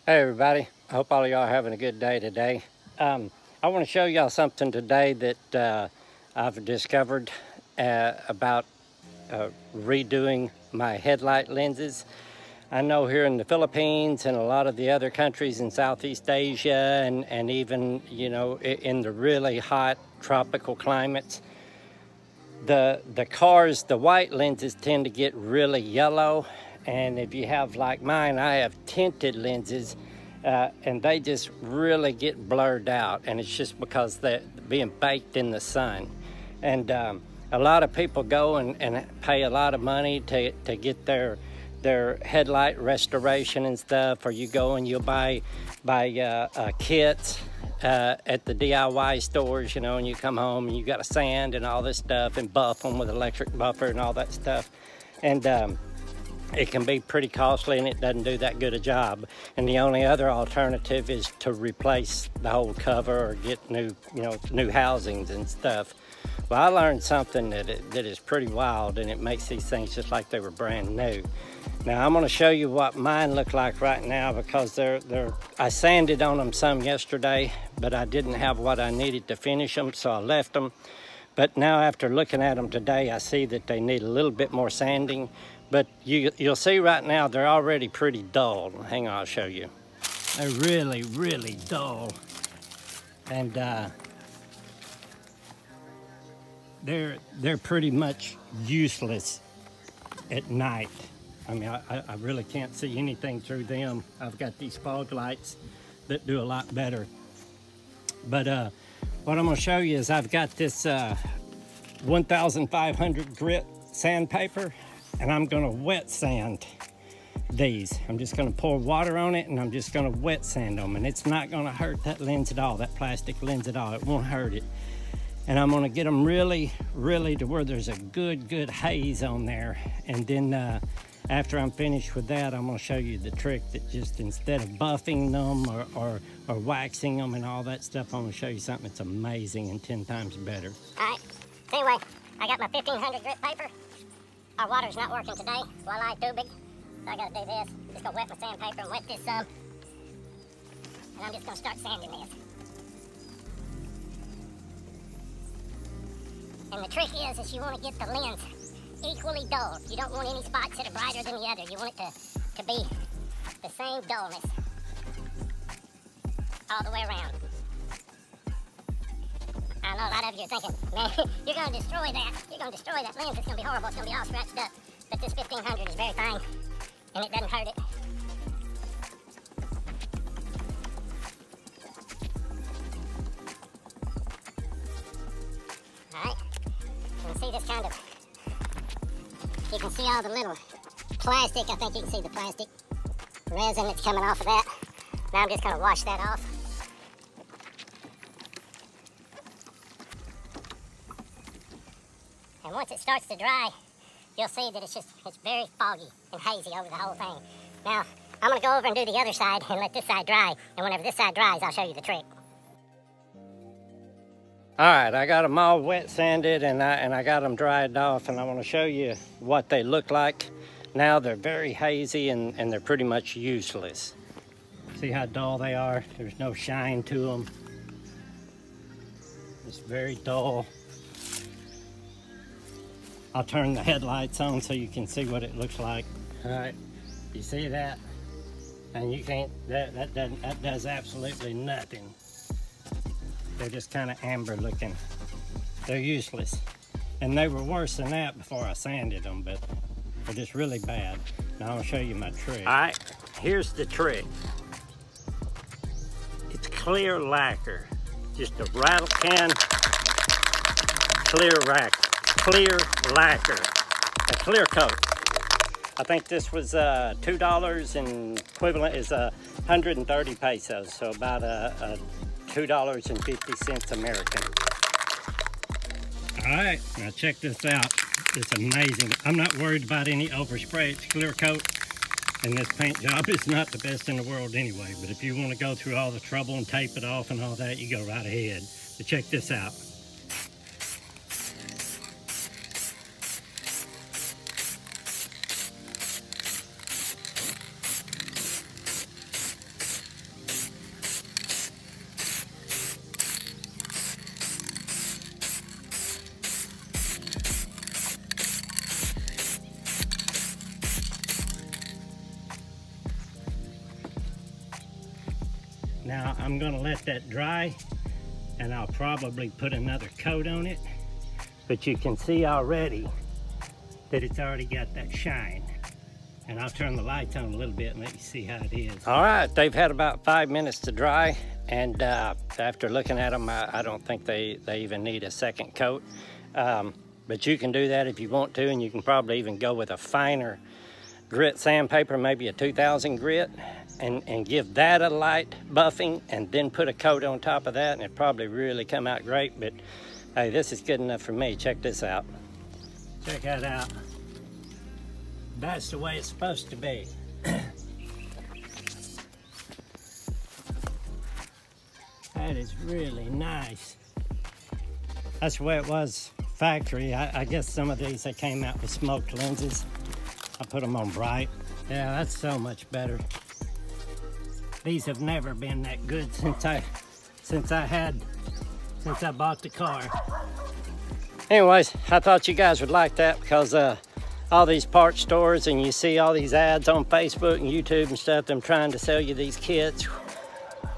Hey everybody, I hope all of y'all are having a good day today. I want to show y'all something today that I've discovered about redoing my headlight lenses. I know here in the Philippines and a lot of the other countries in Southeast Asia and even, you know, in the really hot tropical climates, the cars, the white lenses tend to get really yellow. And if you have, like mine, I have tinted lenses, and they just really get blurred out, and it's just because they're being baked in the sun. And a lot of people go and pay a lot of money to get their headlight restoration and stuff, or you go and you'll buy kits at the DIY stores, you know, and you come home and you got to sand and all this stuff and buff them with electric buffer and all that stuff. And it can be pretty costly, and it doesn't do that good a job. And the only other alternative is to replace the whole cover or get new, you know, new housings and stuff. Well, I learned something that is pretty wild, and it makes these things just like they were brand new. Now I'm going to show you what mine look like right now, because I sanded on them some yesterday, but I didn't have what I needed to finish them, so I left them. But now after looking at them today, I see that they need a little bit more sanding. But you'll see right now they're already pretty dull. Hang on, I'll show you. They're really, really dull. And they're pretty much useless at night. I mean, I really can't see anything through them. I've got these fog lights that do a lot better. But what I'm gonna show you is I've got this 1500 grit sandpaper, and I'm gonna wet sand these. I'm just gonna pour water on it, and I'm just gonna wet sand them, and it's not gonna hurt that lens at all, that plastic lens at all. It won't hurt it. And I'm gonna get them really, really to where there's a good haze on there. And then after I'm finished with that, I'm gonna show you the trick that just instead of buffing them or waxing them and all that stuff, I'm gonna show you something that's amazing and 10 times better. All right, so anyway, I got my 1500 grit paper. Our water's not working today. Walleye too big. So I gotta do this. Just gonna wet my sandpaper and wet this some. And I'm just gonna start sanding this. And the trick is you wanna get the lens equally dull. You don't want any spots that are brighter than the other. You want it to be the same dullness all the way around. I know a lot of you are thinking, man, you're gonna destroy that. You're gonna destroy that lens. It's gonna be horrible. It's gonna be all scratched up. But this 1500 is very fine, and it doesn't hurt it. All right, you can see this kind of, you can see all the little plastic. I think you can see the plastic resin that's coming off of that. Now I'm just gonna wash that off. And once it starts to dry, you'll see that it's very foggy and hazy over the whole thing. Now, I'm gonna go over and do the other side and let this side dry. And whenever this side dries, I'll show you the trick. All right, I got them all wet sanded, and I got them dried off, and I want to show you what they look like. Now they're very hazy and they're pretty much useless. See how dull they are? There's no shine to them. It's very dull. I'll turn the headlights on so you can see what it looks like. All right, you see that? And you can't, that does absolutely nothing. They're just kind of amber looking. They're useless. And they were worse than that before I sanded them, but they're just really bad. Now I'll show you my trick. All right, here's the trick. It's clear lacquer. Just a rattle can, clear lacquer, a clear coat. I think this was $2, and equivalent is 130 pesos, so about $2.50 American. All right, now check this out. It's amazing. I'm not worried about any overspray. It's clear coat, and this paint job is not the best in the world anyway, but if you want to go through all the trouble and tape it off and all that, you go right ahead. But check this out. Now I'm gonna let that dry, and I'll probably put another coat on it, but you can see already that it's already got that shine. And I'll turn the lights on a little bit and let you see how it is. All right, they've had about 5 minutes to dry, and after looking at them, I don't think they even need a second coat. But you can do that if you want to, and you can probably even go with a finer grit sandpaper, maybe a 2000 grit, and give that a light buffing, and then put a coat on top of that, and it probably really come out great. But hey, this is good enough for me. Check this out. Check that out. That's the way it's supposed to be. That is really nice. That's the way it was factory. I guess some of these, they came out with smoked lenses. I put them on bright. Yeah, that's so much better. These have never been that good since I bought the car. Anyways, I thought you guys would like that, because all these parts stores, and you see all these ads on Facebook and YouTube and stuff, them trying to sell you these kits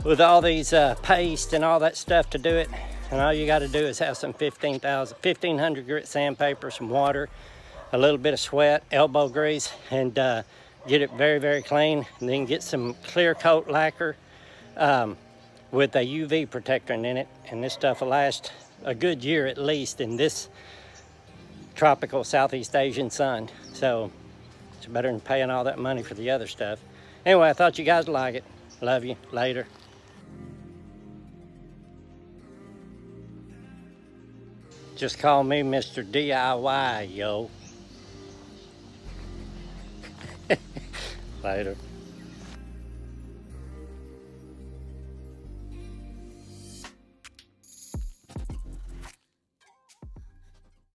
with all these paste and all that stuff to do it. And all you got to do is have some 1500 grit sandpaper, some water, a little bit of sweat, elbow grease, and get it very, very clean. And then get some clear coat lacquer with a UV protector in it. And this stuff will last a good year at least in this tropical Southeast Asian sun. So it's better than paying all that money for the other stuff. Anyway, I thought you guys would like it. Love you. Later. Just call me Mr. DIY, yo. Later.